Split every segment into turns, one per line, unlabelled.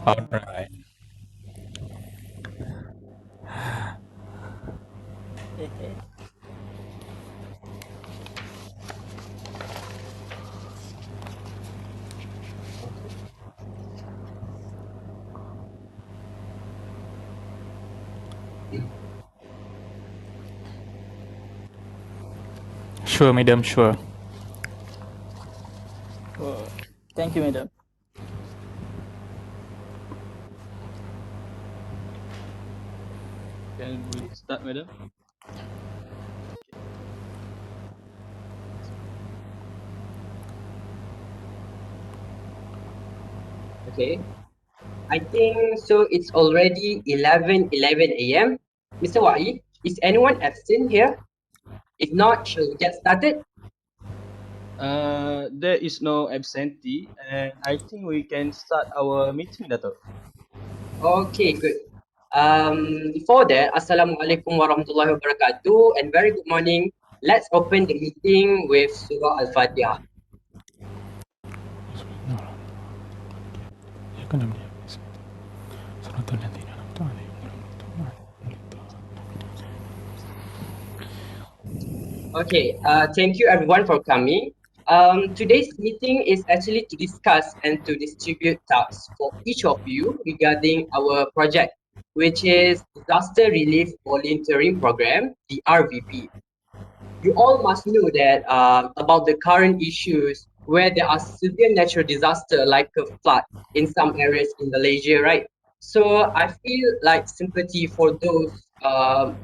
All right. Sure, madam, sure.
Oh, thank you, madam.
Can we start, madam?
Okay. I think so. It's already 11:11 a.m. Mr. Wai, is anyone absent here? If not, shall we get started?
There is no absentee, and I think we can start our meeting, Dato.
Okay, good. Before that, Assalamualaikum warahmatullahi wabarakatuh, and very good morning. Let's open the meeting with Surah Al-Fatiha. Okay, thank you everyone for coming. Today's meeting is actually to discuss and to distribute tasks for each of you regarding our project, which is Disaster Relief Volunteering Program, the RVP. You all must know that about the current issues where there are severe natural disaster like a flood in some areas in Malaysia, right? So I feel like sympathy for those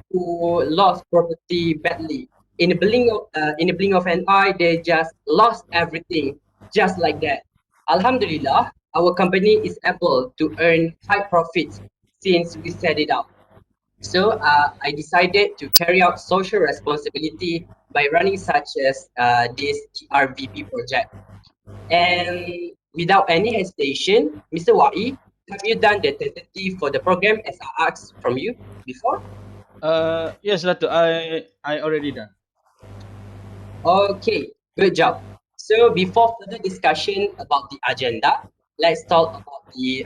who lost property badly. In a blink of an eye, they just lost everything, just like that. Alhamdulillah, our company is able to earn high profits since we set it up. So I decided to carry out social responsibility by running such as this RVP project. And without any hesitation, Mr. Wai, have you done the tentative for the program as I asked from you before?
Yes, Dato. I already done.
Okay, good job. So before further discussion about the agenda, let's talk about the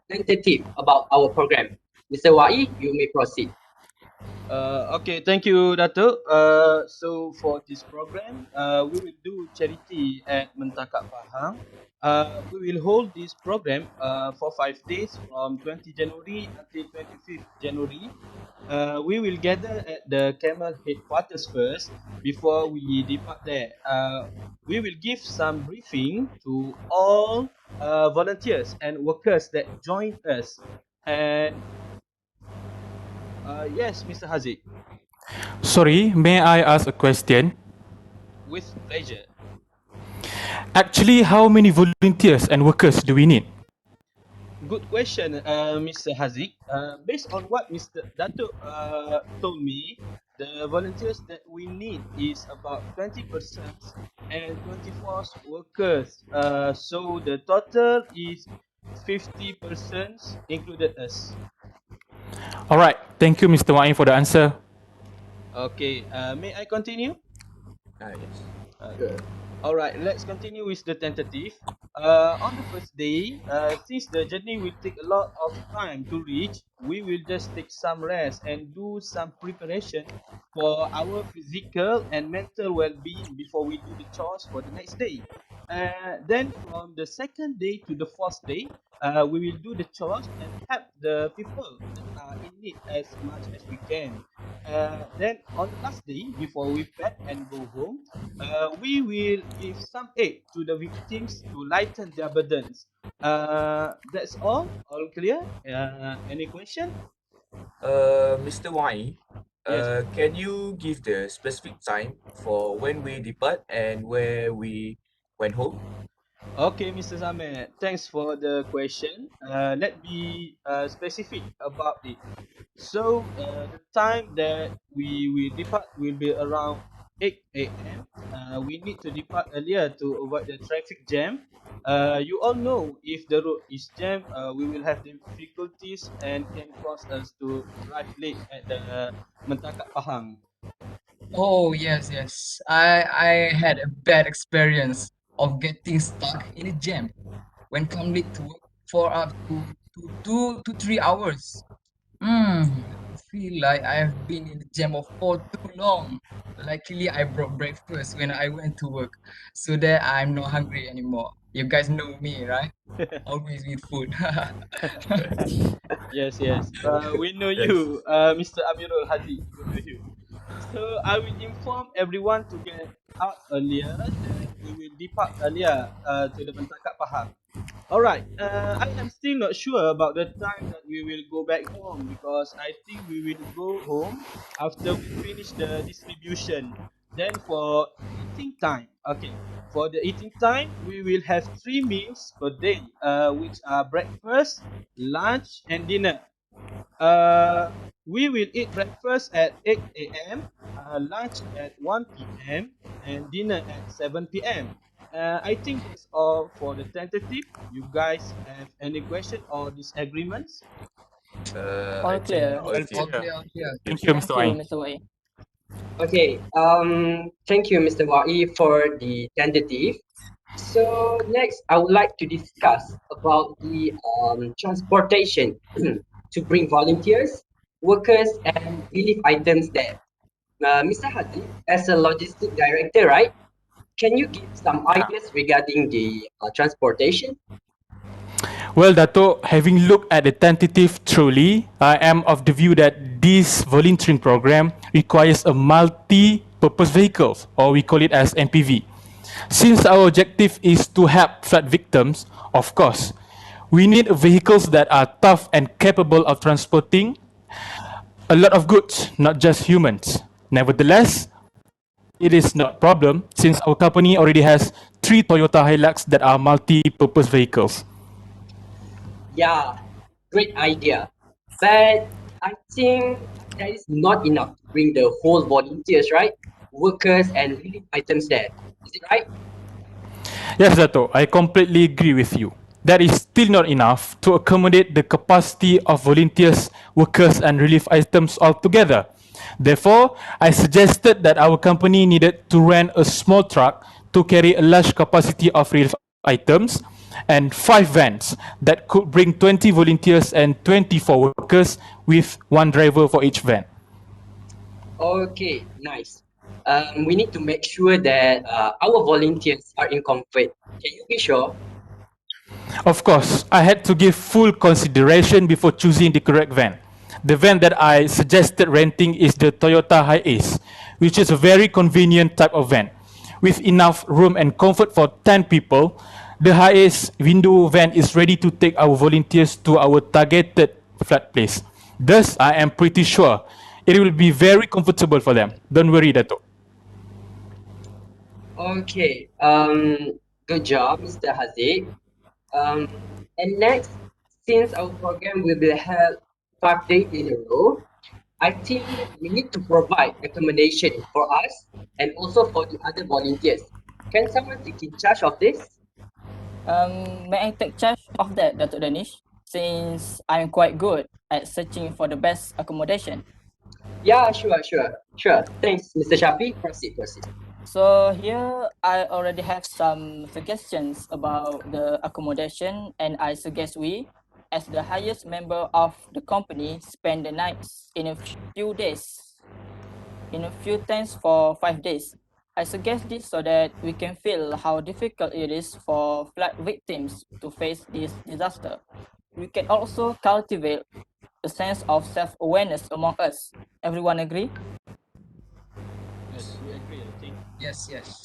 tentative about our program. Mr. Wai, you may proceed.
Okay, thank you, Dato. So for this program, we will do charity at Mentakak Pahang. We will hold this program for 5 days from 20 January until 25th January. We will gather at the Cammell headquarters first before we depart there. We will give some briefing to all volunteers and workers that join us. And yes, Mr. Haziq,
Sorry, may I ask a question?
with pleasure.
Actually, how many volunteers and workers do we need?
Good question, Mr. Haziq. Based on what Mr. Datuk told me, the volunteers that we need is about 20 persons and 24 workers. So the total is 50 persons, included us.
All right, thank you, Mr. Wai, for the answer.
Okay, may I continue?
Yes.
Okay. All right, let's continue with the tentative. On the first day, since the journey will take a lot of time to reach, we will just take some rest and do some preparation for our physical and mental well-being before we do the chores for the next day. Then from the second day to the fourth day, we will do the chores and help the people that are in need as much as we can. Then on the last day, before we pack and go home, we will give some aid to the victims to lighten their burdens. That's all. All clear? Any question?
Mr. Y,
Yes.
can you give the specific time for when we depart and where we went home?
Okay, Mr. Samet. Thanks for the question. Let me specific about it. So the time that we will depart will be around 8 a.m. We need to depart earlier to avoid the traffic jam. You all know if the road is jammed, we will have difficulties and can cause us to arrive late at the Mentakak Pahang.
Oh yes, yes. I had a bad experience of getting stuck in a jam when coming to work for up to to 2 to 3 hours. I feel like I have been in the gym for too long. Luckily, I brought breakfast when I went to work, so that I'm not hungry anymore. You guys know me, right? Always with food.
Yes, yes. We know
Yes.
you, Mr. Amirul Hadi. We know you. So I will inform everyone to get out earlier. Then we will depart earlier to the Mentakak Pahang. All right. I am still not sure about the time that we will go back home because I think we will go home after we finish the distribution. Then for eating time, okay. For the eating time, we will have 3 meals per day, which are breakfast, lunch, and dinner. Uh, we will eat breakfast at 8 a.m., lunch at 1 p.m., and dinner at 7 p.m. I think that's all for the tentative. You guys have any question or disagreements?
All
I think
clear.
all
Well
All
clear.
clear.
clear, all clear.
Thank you,
Thank
Mr.
you,
Wai.
Mr. Wei.
Okay. Thank you, Mr. Wai, for the tentative. So next, I would like to discuss about the transportation to bring volunteers, workers, and relief items there. Mr. Haziq, as a logistic director, right? Can you give some ideas regarding the transportation?
Well, Dato, having looked at the tentative truly, I am of the view that this volunteering program requires a multi-purpose vehicle, or we call it as MPV. Since our objective is to help flood victims, of course, we need vehicles that are tough and capable of transporting a lot of goods, not just humans. Nevertheless, it is not a problem since our company already has 3 Toyota Hilux that are multi-purpose vehicles.
Yeah, great idea. But I think that is not enough to bring the whole volunteers, right? Workers and relief items there. Is it right?
Yes, Dato, I completely agree with you. That is still not enough to accommodate the capacity of volunteers, workers, and relief items altogether. Therefore, I suggested that our company needed to rent a small truck to carry a large capacity of relief items and 5 vans that could bring 20 volunteers and 24 workers with one driver for each van.
Okay, nice. We need to make sure that our volunteers are in comfort. Can you be sure?
Of course, I had to give full consideration before choosing the correct van. The van that I suggested renting is the Toyota Hiace, which is a very convenient type of van. With enough room and comfort for 10 people, the Hiace window van is ready to take our volunteers to our targeted flat place. Thus, I am pretty sure it will be very comfortable for them. Don't worry, Dato'.
Okay. Good job, Mr. Haziq. Um, and next, since our program will be held 5 days in a row, I think we need to provide accommodation for us and also for the other volunteers. Can someone take in charge of this?
May I take charge of that, Datuk Danish? Since I'm quite good at searching for the best accommodation.
Yeah, sure. Thanks, Mr. Shafi. Proceed.
So here I already have some suggestions about the accommodation, and I suggest we, as the highest member of the company, spend the nights in a few days, in a few tents for 5 days. I suggest this so that we can feel how difficult it is for flood victims to face this disaster. We can also cultivate a sense of self-awareness among us. Everyone agree?
Yes, we agree, I think.
Yes, yes.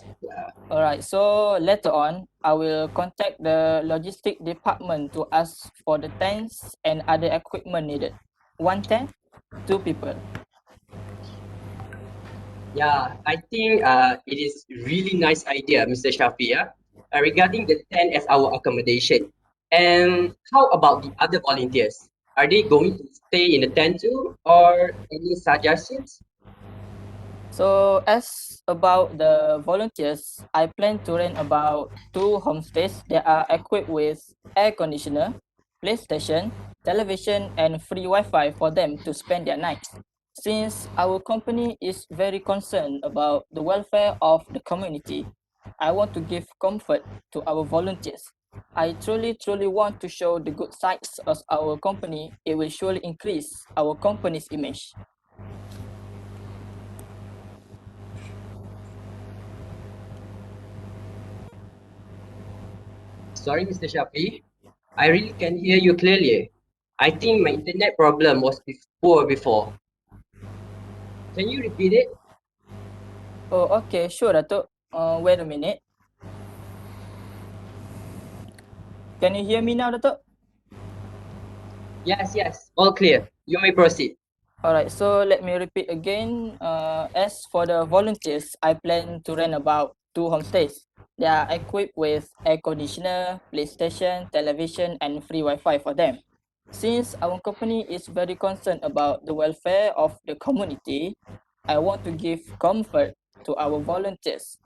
Alright, so later on, I will contact the logistic department to ask for the tents and other equipment needed. One tent, 2 people.
Yeah, I think it is really nice idea, Mr. Shafi, yeah? Regarding the tent as our accommodation. And how about the other volunteers? Are they going to stay in the tent too, or any suggestions?
So as about the volunteers, I plan to rent about 2 homestays that are equipped with air conditioner, PlayStation, television, and free Wi-Fi for them to spend their nights. Since our company is very concerned about the welfare of the community, I want to give comfort to our volunteers. I truly want to show the good sides of our company. It will surely increase our company's image.
Sorry, Mr. Shafi. I really can hear you clearly. I think my internet problem was poor before. Can you repeat it?
Oh, okay, sure, Datuk. Wait a minute. Can you hear me now, Datuk?
Yes, yes, all clear. You may proceed.
Alright, so let me repeat again. As for the volunteers, I plan to rent about 2 homestays. They are equipped with air conditioner, PlayStation, television, and free Wi-Fi for them. Since our company is very concerned about the welfare of the community, I want to give comfort to our volunteers.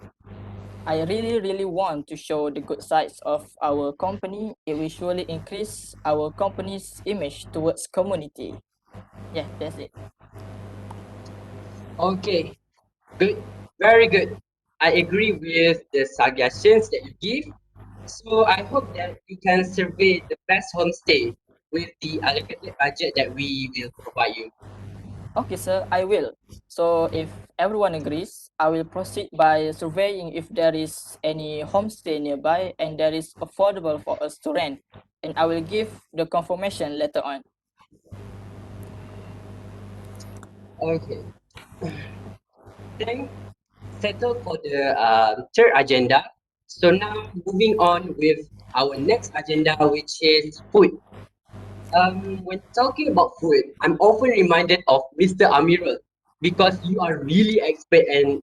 I really want to show the good sides of our company. It will surely increase our company's image towards community. Yeah, that's it.
Okay, good, very good. I agree with the suggestions that you give. So I hope that you can survey the best homestay with the allocated budget that we will provide you.
Okay, sir, I will. So if everyone agrees, I will proceed by surveying if there is any homestay nearby and that is affordable for us to rent. And I will give the confirmation later on.
Okay, thank settle for the third agenda. So now moving on with our next agenda, which is food. When talking about food, I'm often reminded of Mr. Amiral because you are really expert in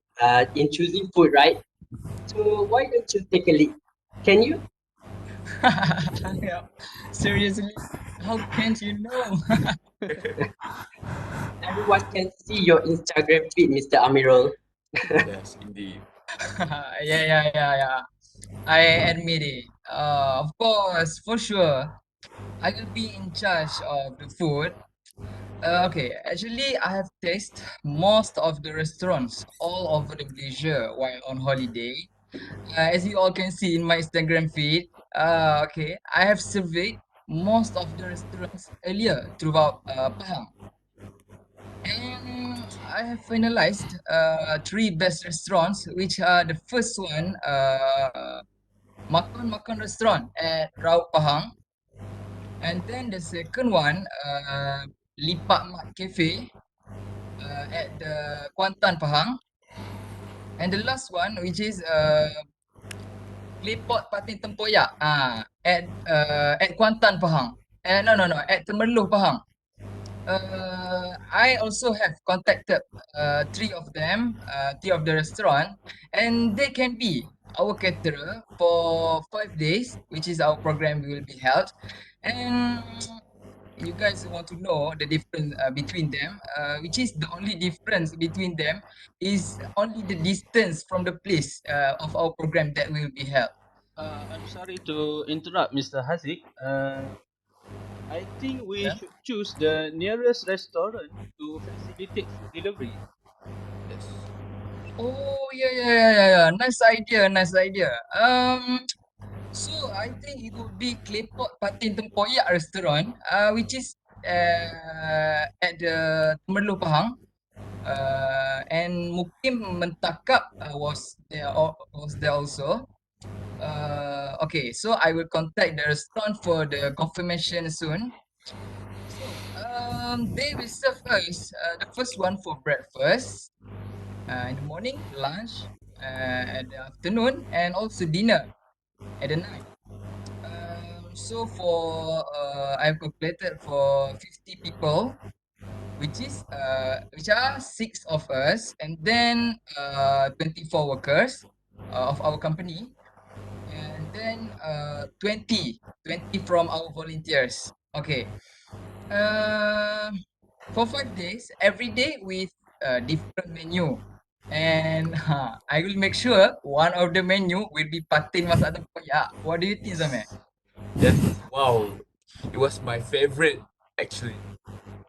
choosing food, right? So why don't you take a lead? Can you?
Yeah. Seriously, how can't you know?
Everyone can see your Instagram feed, Mr. Amiral.
Yes, indeed.
Yeah. I admit it. Of course, for sure, I will be in charge of the food. Okay, actually, I have tasted most of the restaurants all over the Malaysia while on holiday. As you all can see in my Instagram feed, okay, I have surveyed most of the restaurants earlier throughout Pahang. And I have finalized three best restaurants, which are the first one, Makan Restaurant at Raut Pahang, and then the second one, Lipat Mat Cafe at the Kuantan Pahang, and the last one, which is Claypot Patin Tempoyak at Kuantan Pahang. No, at Temerloh Pahang. I also have contacted three of the restaurant, and they can be our caterer for 5 days, which is our program will be held. And you guys want to know the difference between them, which is the only difference between them is only the distance from the place of our program that will be held.
I'm sorry to interrupt, Mr. Haziq. I think we
Yeah.
should choose the nearest restaurant to facilitate food delivery.
Yes.
Oh yeah. Nice idea, nice idea. So I think it would be Claypot Patin Tempoyak restaurant, which is at the Temerloh Pahang. And Mukim Mentakap was there also. Okay, so I will contact the restaurant for the confirmation soon. So they will serve us the first one for breakfast, in the morning, lunch, at the afternoon, and also dinner at the night. So for I've calculated for 50 people, which are six of us, and then 24 workers of our company, and then 20 from our volunteers. Okay. Um, for 5 days, every day with a different menu. And I will make sure one of the menu will be patin masak tempoyak. What do you think, Zame?
Yes. Yes. Wow. It was my favorite actually.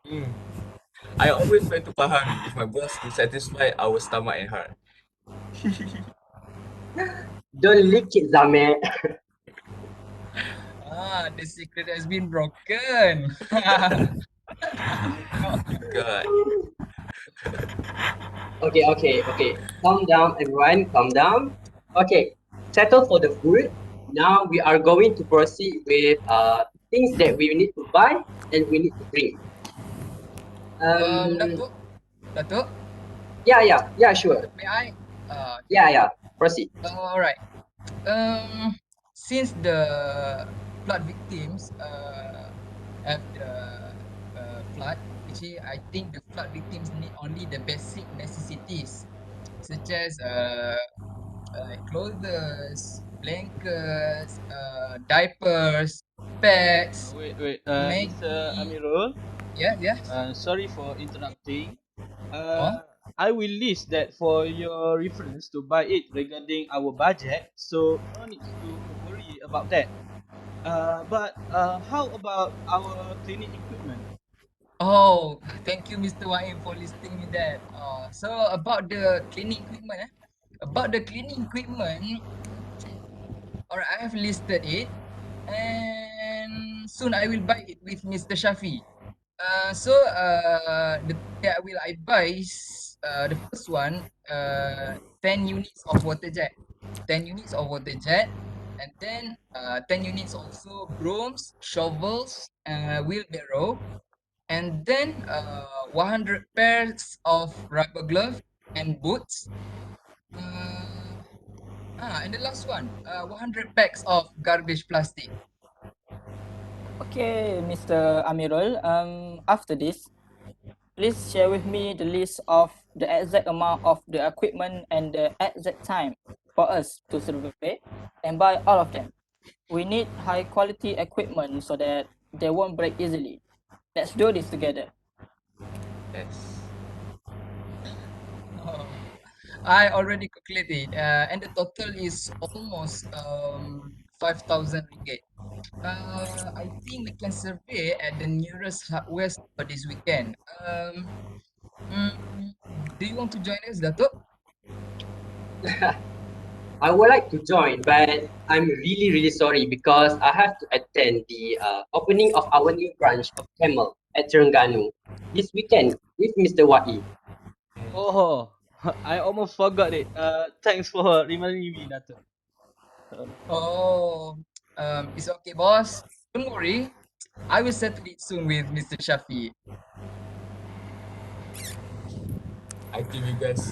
Mm. I always went to Pahang with my boss to satisfy our stomach and heart.
Don't leak it, Zame.
The secret has been broken.
Oh my God.
Okay, okay, okay. Calm down, everyone. Calm down. Okay, settle for the food. Now we are going to proceed with things that we need to buy and we need to bring. Um,
Datuk, Datuk,
yeah, sure.
may I? Okay.
Yeah. Proceed.
All right. Um, since the flood victims have the flood, actually, I think the flood victims need only the basic necessities such as clothes, blankets, diapers, pads,
Wait, Mr.
Maggie.
Amirul.
Yes, yes.
Sorry for interrupting.
Oh,
I will list that for your reference to buy it regarding our budget, so no need to worry about that. But how about our cleaning equipment?
oh, thank you, Mr. Waim, for listing me that. So about the cleaning equipment, about the cleaning equipment, all right, I have listed it, and soon I will buy it with Mr. Shafi. The thing that will I buy is the first one, 10 units of water jet, 10 units of water jet, and then 10 units also brooms, shovels, wheelbarrow, and then 100 pairs of rubber glove and boots. Uh, and the last one, 100 bags of garbage plastic.
Okay, Mr. Amirul. After this, please share with me the list of the exact amount of the equipment and the exact time for us to survey and buy all of them. We need high quality equipment so that they won't break easily. Let's do this together.
Yes.
Oh, I already calculated, and the total is almost 5,000 ringgit. I think we can survey at the nearest hardware store this weekend. Mm, do you want to join us, Datuk?
I would like to join, but I'm really sorry because I have to attend the opening of our new branch of Camel at Terengganu this weekend with Mr. Wai.
Mm.
Oh, I almost forgot it. Thanks for reminding me, Dato'.
Oh, it's okay, boss. Don't worry. I will settle it soon with Mr. Shafi.
I think you guys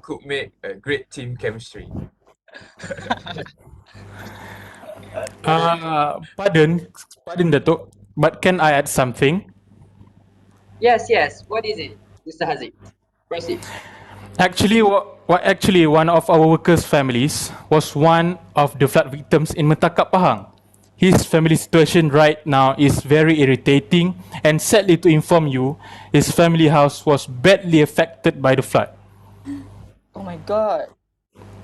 could make a great team chemistry.
Pardon, Datuk, but can I add something?
Yes. What is it, Mr. Haziq? Proceed.
Actually, one of our workers' families was one of the flood victims in Metakap Pahang. His family situation right now is very irritating, and sadly to inform you, his family house was badly affected by the flood.
Oh my god,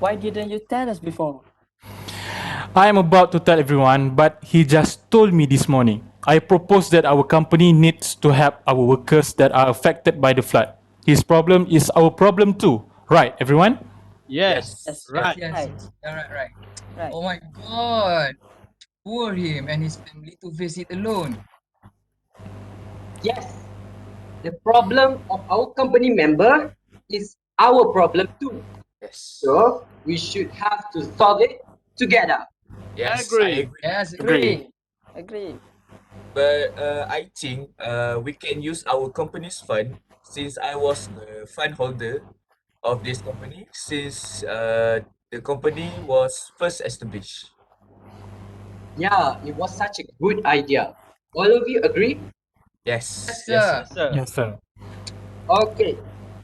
why didn't you tell us before?
I am about to tell everyone, but he just told me this morning. I propose that our company needs to help our workers that are affected by the flood. His problem is our problem too, right, everyone?
Yes,
Yes,
Yes,
Yes,
right.
yes.
yes,
right,
yes. Yeah, right.
right.
Oh my God. Poor him and his family to face it alone.
Yes, the problem of our company member is our problem too.
Yes.
So we should have to solve it together.
Yes, I
Agree.
agree.
Yes,
Agree.
agree.
Agree.
But I think we can use our company's fund since I was the fund holder of this company since the company was first established.
Yeah, it was such a good idea. All of you agree?
Yes,
Yes,
yes,
sir.
sir.
Yes, sir.
Yes, sir.
Okay.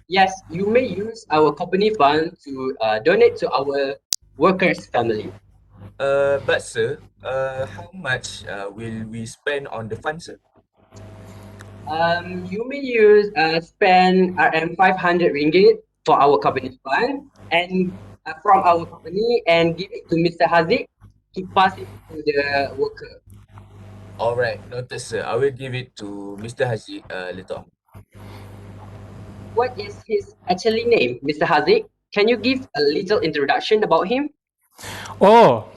Yes, you may use our company fund to donate to our workers' family.
But sir, how much will we spend on the fund, sir?
You may use spend RM 500 ringgit for our company fund and from our company and give it to Mr. Haziq to pass it to the worker.
All right, noted, sir. I will give it to Mr. Haji later on.
What is his actually name, Mr. Haziq? Can you give a little introduction about him?
Oh,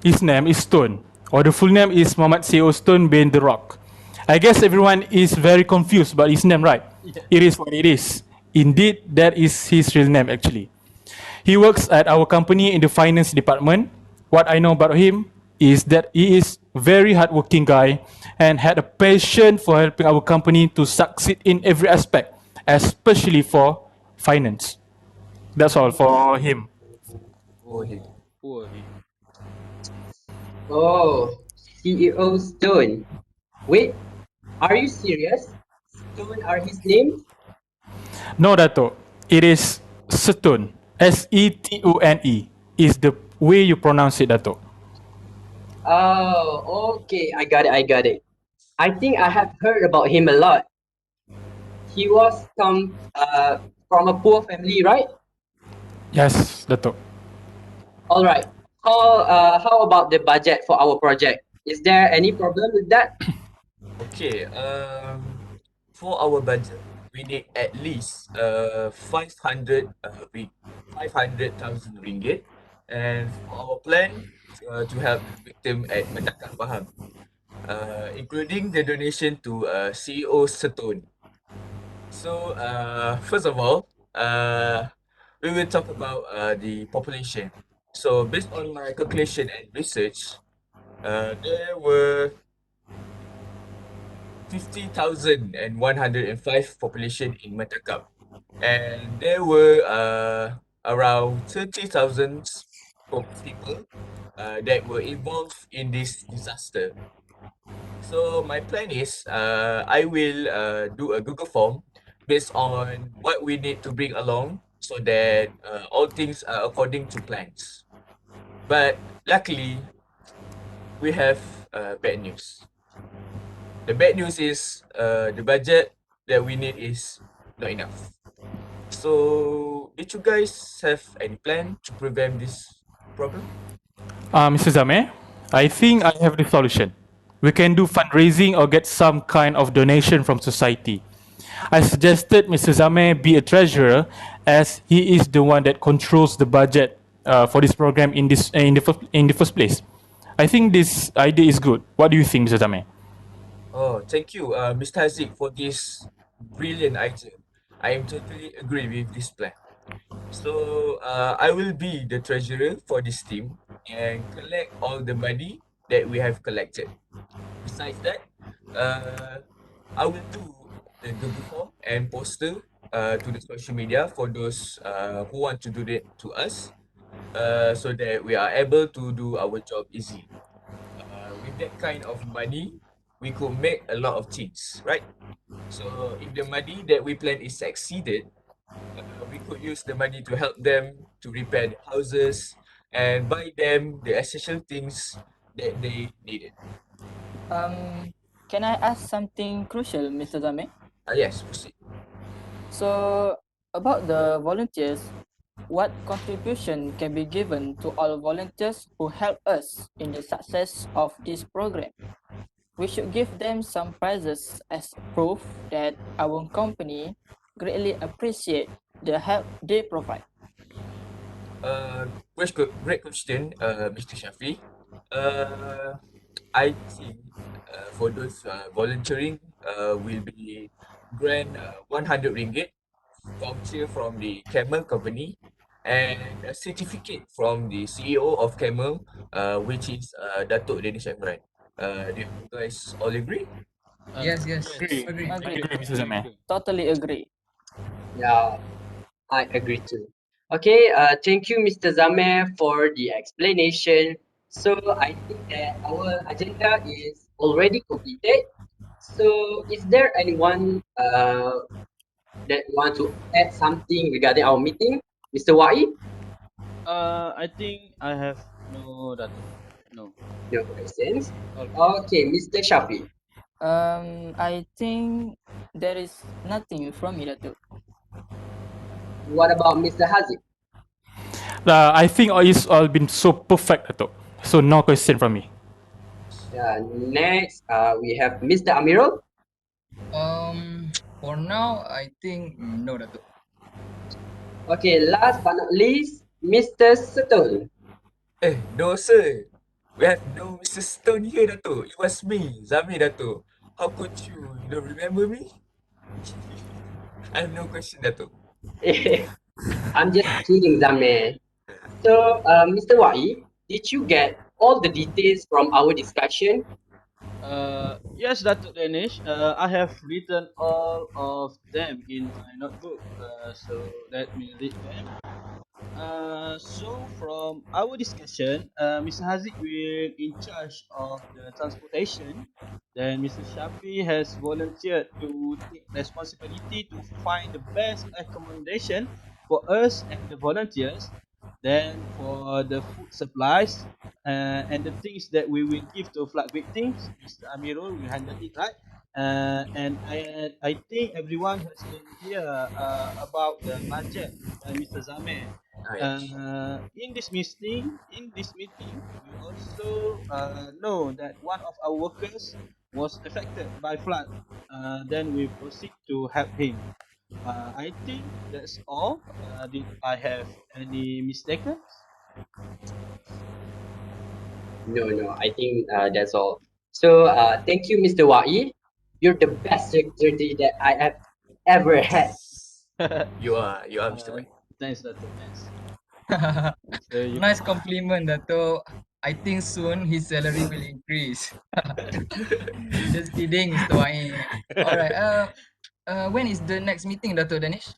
his name is Stone. or the full name is Muhammad C.O. Stone bin The Rock. I guess everyone is very confused about his name, right?
Yes.
It is what it is. Indeed, that is his real name actually. He works at our company in the finance department. What I know about him is that he is very hardworking guy and had a passion for helping our company to succeed in every aspect, especially for finance. That's all for him.
for him.
Oh, poor him.
Oh, CEO Stone. Wait, are you serious? Stone are his names?
No, Dato. It is Setun. Setune is the way you pronounce it, Dato.
Oh, okay. I got it. I got it. I think I have heard about him a lot. He was from a poor family, right?
Yes, Dato.
All right. How about the budget for our project? Is there any problem with that?
Okay, for our budget, we need at least 500,000 ringgit, and for our plan to help the victim at Metakak Pahang, including the donation to CEO Setun. So, first of all, we will talk about the population. So, based on my calculation and research, there were 50,105 population in Metakap, and there were around 30,000 people that were involved in this disaster. So my plan is I will do a Google form based on what we need to bring along so that all things are according to plans. But luckily, we have bad news. The bad news is the budget that we need is not enough. So, did you guys have any plan to prevent this problem?
Mr. Zame, I think I have the solution. We can do fundraising or get some kind of donation from society. I suggested Mr. Zame be a treasurer as he is the one that controls the budget for this program in the first place. I think this idea is good. What do you think, Mr. Zame?
Oh, thank you, Mr. Haziq, for this brilliant idea. I am totally agree with this plan. So, I will be the treasurer for this team and collect all the money that we have collected. Besides that, uh, I will do the Google form and poster to the social media for those who want to donate to us, so that we are able to do our job easily. With that kind of money, we could make a lot of things, right? So if the money that we plan is exceeded, we could use the money to help them to repair the houses and buy them the essential things that they needed.
Um, can I ask something crucial, Mr. Zame?
Yes, proceed.
So, about the volunteers, what contribution can be given to all volunteers who help us in the success of this program? We should give them some prizes as proof that our company greatly appreciate the help they provide.
Great question, Mr. Shafi. Uh, I think for those volunteering will be grant 100 ringgit voucher from the Cammell company and a certificate from the CEO of Cammell, which is Datuk Dennis Shafran. Do you guys all agree?
Yes, yes,
Agree.
agree.
Agree.
Agree, Mr. Zame.
Totally agree.
Yeah, I agree too. Okay, thank you, Mr. Zameh, for the explanation. So I think that our agenda is already completed. So is there anyone that want to add something regarding our meeting? Mr. Wai?
I think I have no Dato. No.
No questions.
All clear.
Okay, Mr. Shafi.
I think there is nothing from me, Datuk.
What about Mr. Haziq?
I think it's all been so perfect, Dato. So no question from me.
Next, we have Mr. Amirul.
For now, I think no, Dato'.
Okay, last but not least, Mr. Setul.
No sir. We have no Mr. Stone here, Dato'. It was me, Zami, Dato'. How could you? You don't remember me? I have no question, Dato'.
I'm just kidding, Zame. So, Mr. Wai, did you get all the details from our discussion?
Yes, Dr. Danish. I have written all of them in my notebook. So let me read them. So from our discussion, Mr. Haziq will in charge of the transportation. Then Mr. Shafi has volunteered to take responsibility to find the best accommodation for us and the volunteers. Then for the food supplies and the things that we will give to flood victims, Mr. Amirul will handle it, right? And I think everyone has been clear about the budget, Mr. Zame.
Ah, yes.
In this meeting, we also know that one of our workers was affected by flood. Then we proceed to help him. I think that's all. Did I have any mistaken?
No, no, I think that's all. So, thank you, Mr. Wai. You're the best secretary that I have ever had.
You are Mr.
uh,
White.
Thanks, Dato. Thanks. So you,
Nice compliment, Dato'. I think soon his salary will increase. Just kidding, Mr. Wai. All right. When is the next meeting, Dato' Danish?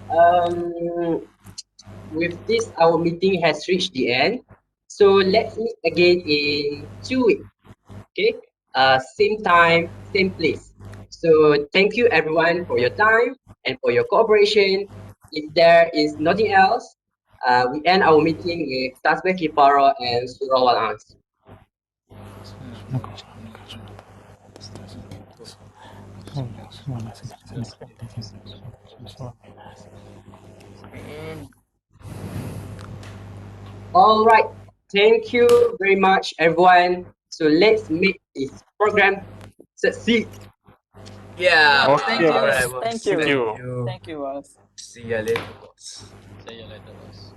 Um, with this, our meeting has reached the end. So let's meet again in 2 weeks. Okay. Same time, same place. So thank you everyone for your time and for your cooperation. If there is nothing else, we end our meeting with Tasbih Kipara and Surah Al-Ans. All right. Thank you very much, everyone. So let's make this program succeed.
Yeah,
Yes,
boss.
thank
Okay,
All
you.
right,
boss.
Thank
boss.
Thank
you.
Thank
you.
you.
Thank you, Ross.
See ya later, boss.
see you later, boss.